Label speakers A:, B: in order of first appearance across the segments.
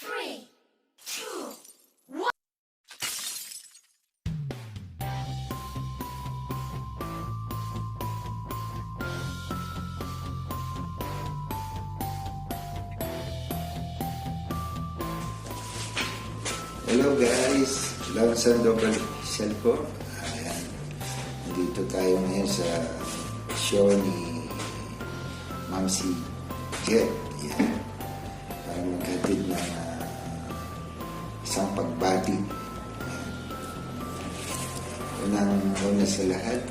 A: 3, 2,
B: Hello guys, Lawrence Sandoval official po. Ayan, nandito tayo ngayon sa show ni Ma'am si Jet. Ayan, para maghatid ng isang pagbati. Una sa lahat,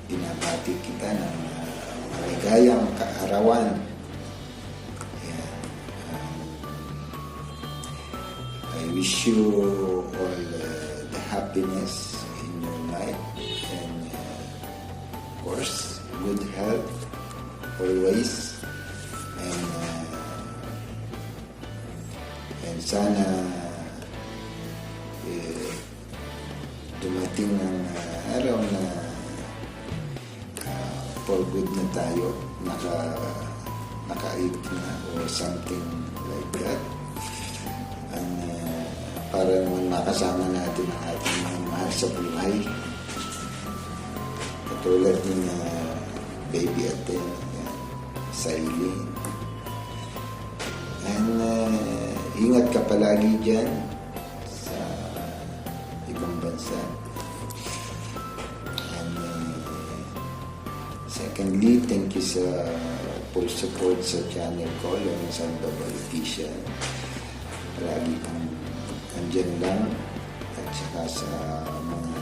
B: binabati kita ng maligayang kaarawan. I wish you all the happiness in your life and of course good health always and sana dumating ang araw na for good na tayo naka-8 na or something like that. Para naman makasama natin ang ating mga mahal sa buhay. Katulad ni baby Aten, Sailin. And ingat ka palagi dyan sa ibang bansa. And secondly, thank you sa full support sa channel ko, Lawrence Sandoval official. Palagi kang andyan lang at saka sa mga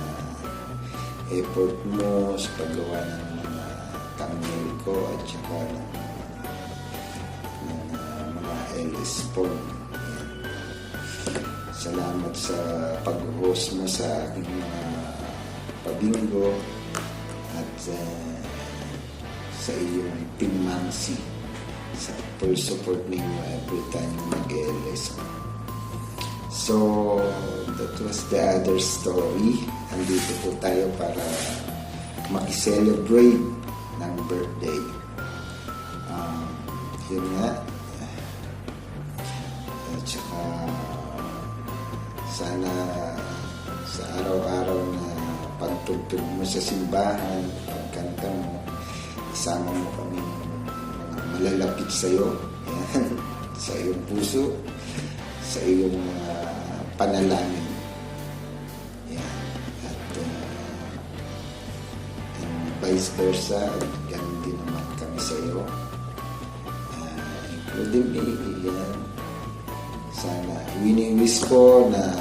B: effort mo sa paggawa ng mga thumbnail ko at saka ng mga LS form. Salamat sa pag-host mo sa aking mga pabingo at sa iyong Team Mansi sa full support ninyo every time mag-LS ko. So, that was the other story. Andito po tayo para makiselebrate ng birthday. Yun nga. At saka, sana sa araw-araw na pagtugtog mo sa simbahan, pagkanta mo, isama mo kami mga malalapit sa'yo. Yan. Sa iyong puso, sa iyong panalangin. Yan. At and vice versa, ganun din naman kami sa iyo. Including me, yan. Sana, wini-wish ko na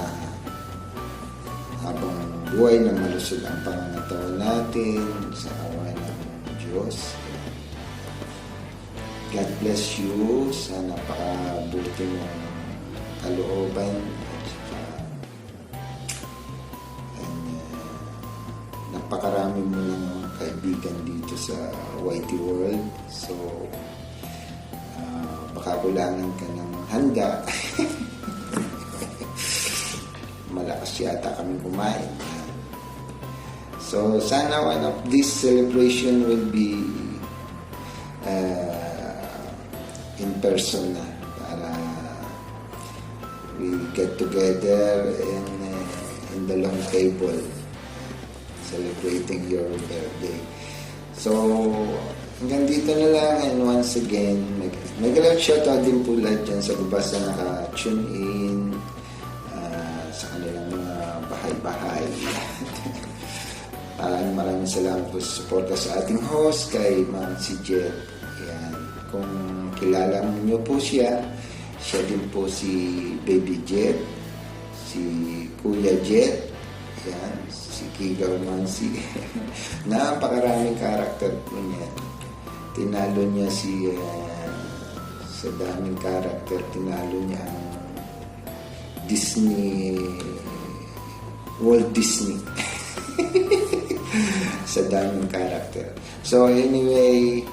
B: habang buhay na malusog ang pangangatawan natin sa awa ng Diyos. God bless you. Sana pakabuti mo kalooban at saka napakarami mo ng kaibigan dito sa YT World. So baka kulangan ka ng handa. Malakas yata kami kumain. So sana one of this celebration will be in person na para we get together in the long table celebrating your birthday. So, hanggang dito na lang, and once again, nag-love shoutout din po lahat dyan sa bubasa na naka-tune in sa kanilang mga bahay-bahay. Maraming salamat po sa suporta sa ating host kay Ma'am si Jet. Yan. Kung kilala niyo po siya din po si Baby Jet, si Kuya Jet, yan, si Kigaw Mansi. Napakaraming karakter po niya. Tinalo niya sa daming karakter, tinalo niya ang Disney, Walt Disney. Sa daming karakter. So anyway,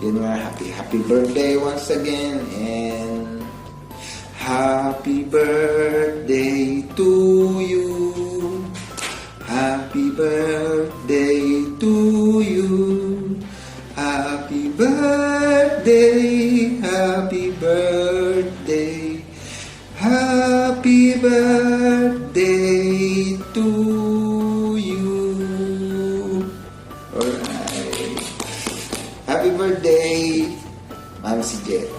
B: yun nga, happy birthday once again, and happy birthday to you, happy birthday to you, happy birthday, happy Happy birthday. Happy birthday to you. Alright. Happy birthday, Ma'am si Jet.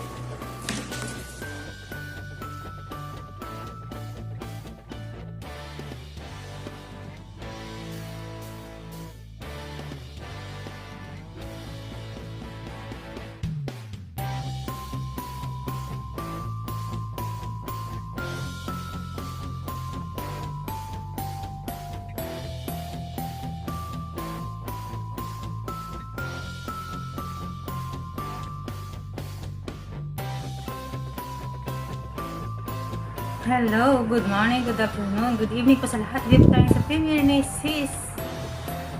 C: Hello, good morning, good afternoon, good evening po sa lahat. Dito tayo sa premiere ni Sis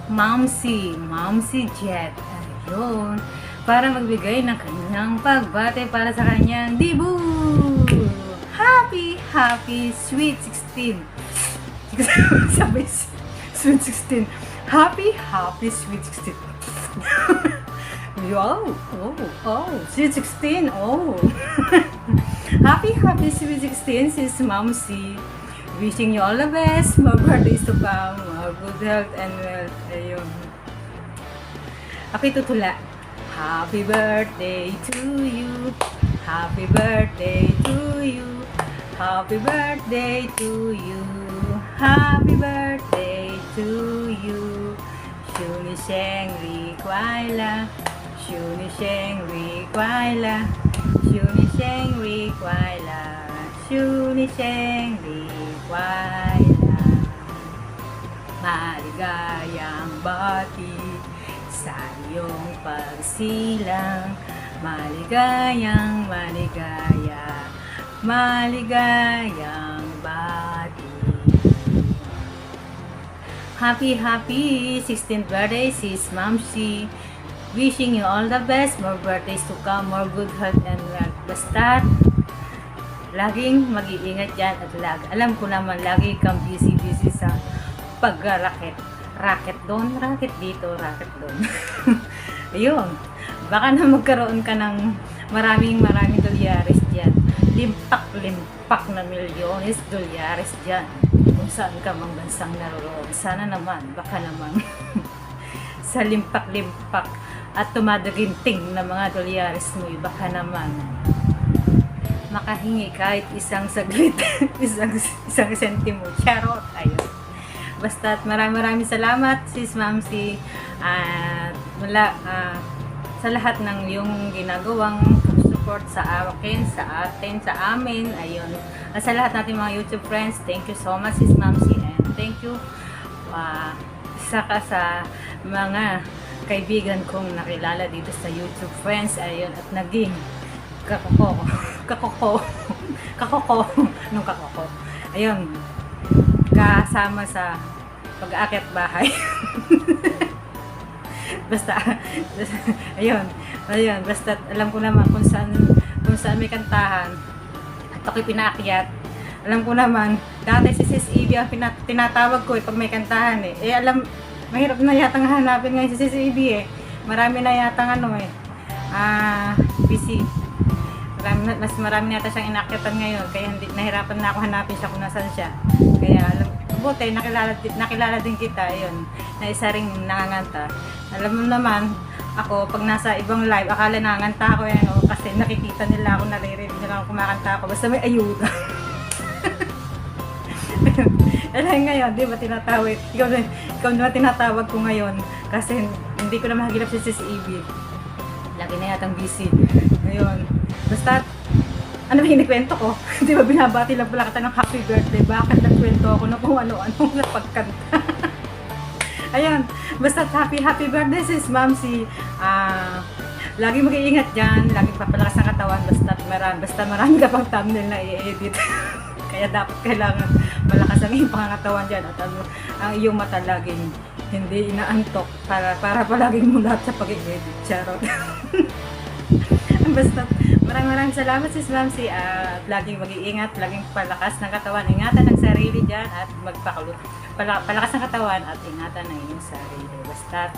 C: Mamsi Jet. Ayun, para magbigay ng kanyang pagbate para sa kanyang debut. Happy Sweet 16. Sabi, Sweet 16. Happy Sweet 16. Sweet 16. Happy Sweet 16, Sis Mamsi. Wishing you all the best. More birthdays to come. More good health and wealth. Ayun. Ako'y tutula. Happy birthday to you. Happy birthday to you. Happy birthday to you. Happy birthday to you. 祝你生日快乐，祝你生日快乐，祝你生日快乐，祝你生日快乐。Maligayang bati sa iyong pagsilang. Maligayang bati. Happy 16th birthday, Sis Mamsi. Wishing you all the best, more birthdays to come, more good health and wealth. Basta, laging mag-iingat dyan at alam ko naman, lagi kang busy sa pag-racket. Racket doon, racket dito, racket doon. Ayun, baka na magkaroon ka ng maraming dolyares dyan. Limpak na milyones dolyares dyan. Kung saan ka mang bansang naroon. Sana naman, baka naman sa limpak at tumadaginting na mga dolyares mo, baka naman makahingi kahit isang saglit, isang sentimo. Charot, ayun. Basta maraming salamat, Sis Mamsi, at sa lahat ng yung ginagawang support sa akin, sa atin, sa amin, ayun. At sa lahat natin mga YouTube friends, thank you so much, Sis Mamsi, and thank you isa ka sa mga kaibigan kong nakilala dito sa YouTube friends, ayun, at naging kakoko nung kakoko, ayun, kasama sa pag-aakyat bahay. basta ayun, basta alam ko naman kung saan may kantahan at ako'y pinaakyat. Alam ko naman, dati si Sis Evie ang tinatawag ko pag may kantahan mahirap na yatang hanapin ngayon si Sis Evie marami na yatang busy. Marami na yata siyang inakyatan ngayon, kaya nahirapan na ako hanapin siya kung nasan siya. Kaya buti, nakilala din kita, yun, na isa ring nanganganta. Alam mo naman, ako, pag nasa ibang live, akala nanganganta ako kasi nakikita nila ako, naririnig nila ako kumakanta ako, basta may ayuda. Ngayon, di ba tinatawag, ikaw na tinatawag ko ngayon, kasi hindi ko na mahagilap si Sis Evie. Lagi na yatang busy. Ngayon, basta, ano ba hinikwento ko? Di ba binabati lang pala kita ng happy birthday? Bakit nagkwento ako na kung ano-ano na pagkanta? Ayun, basta happy birthday, Sis Mamsi. Lagi mag-iingat dyan, lagi papalakas ng katawan, basta marami ka pang thumbnail na i-edit. Kaya kailangan malakas ang iyong pangangatawan dyan at ang iyong mata laging hindi inaantok para palaging mulat sa pag-edit. Charot. Basta maraming salamat, Sis Mamsi, at laging mag-iingat, laging palakas ng katawan, ingatan ng sarili dyan at palakas ng katawan at ingatan ng iyong sarili. Basta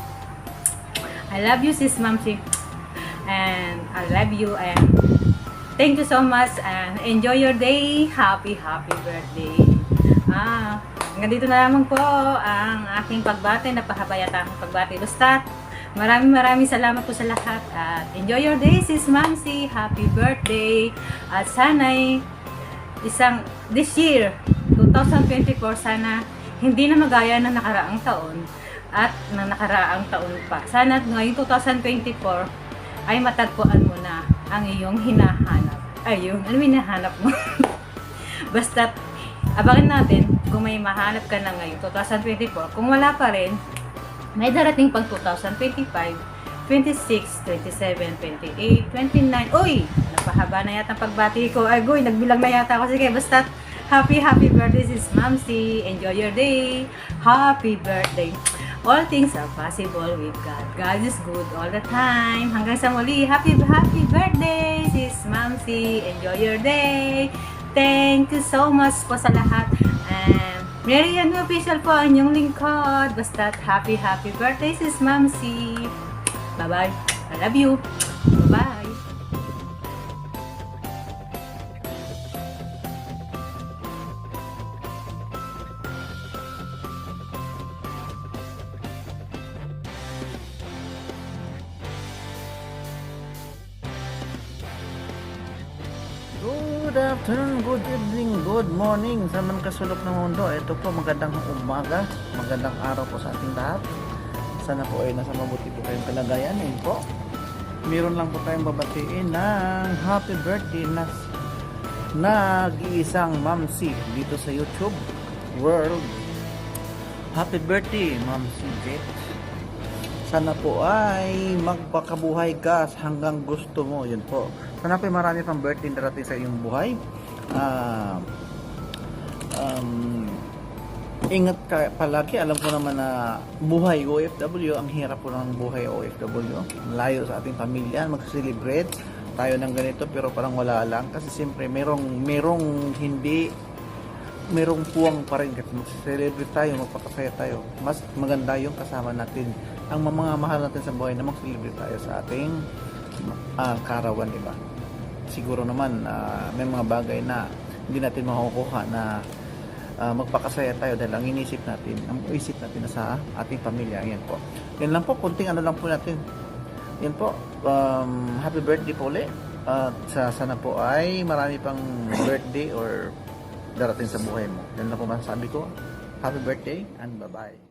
C: I love you, Sis Mamsi, and I love you, and Thank you so much and enjoy your day. Happy birthday. Hanggang dito na lamang po ang aking pagbati, napahaba yata ang pagbati. Basta, maraming salamat po sa lahat at enjoy your day, sis Mamsi. Happy birthday. At sana'y this year, 2024, sana hindi na magaya ng nakaraang taon at ng nakaraang taon pa. Sana ngayong 2024 ay matagpuan mo na ang iyong hinahanap. Ayun, ano yung hinahanap mo? Basta, abangan natin kung may mahanap ka na ngayon 2024. Kung wala pa rin, may darating pang 2025, 26, 27, 28, 29. Uy! Napahaba na yata ang pagbati ko. Ay, goy, nagbilang na yata ako. Sige, basta happy birthday, sis Mamsi. Enjoy your day. Happy birthday. All things are possible with God. God is good all the time. Hanggang sa muli, happy birthday, sis Mamsi. Enjoy your day. Thank you so much po sa lahat. And Mary Ann Official po ang inyong lingkod. Basta happy birthday, sis Mamsi. Bye-bye. I love you. Bye-bye.
D: Good afternoon, good evening, good morning sa man kasulok ng mundo. Ito po, magandang umaga, magandang araw po sa ating lahat. Sana po ay nasa mabuti po kayong kalagayan. Ayun po, meron lang po tayong babatiin ng happy birthday na nag-iisang Mamsi dito sa YouTube World. Happy birthday, Mamsi Jet. Sana po ay magpakabuhay ka hanggang gusto mo. Yun po. Sana po ay marami pang birthday darating sa iyong buhay. Ingat ka palagi. Alam ko naman na buhay OFW, ang hirap po ng buhay OFW. Layo sa ating pamilya, mag-celebrate tayo ng ganito pero parang wala lang. Kasi siyempre merong puwang pa rin kasi mag-celebrate tayo, magpapasaya tayo. Mas maganda yung kasama natin ang mga mahal natin sa buhay na mag-celebrate tayo sa ating karawan, diba? Siguro naman may mga bagay na hindi natin makukuha na magpakasaya tayo dahil ang isip natin na sa ating pamilya. Yan po. Yan lang po, kunting ano lang po natin. Yan po, happy birthday po ulit. Sana po ay marami pang birthday or darating sa buhay mo. Yan lang po masasabi ko. Happy birthday and bye-bye.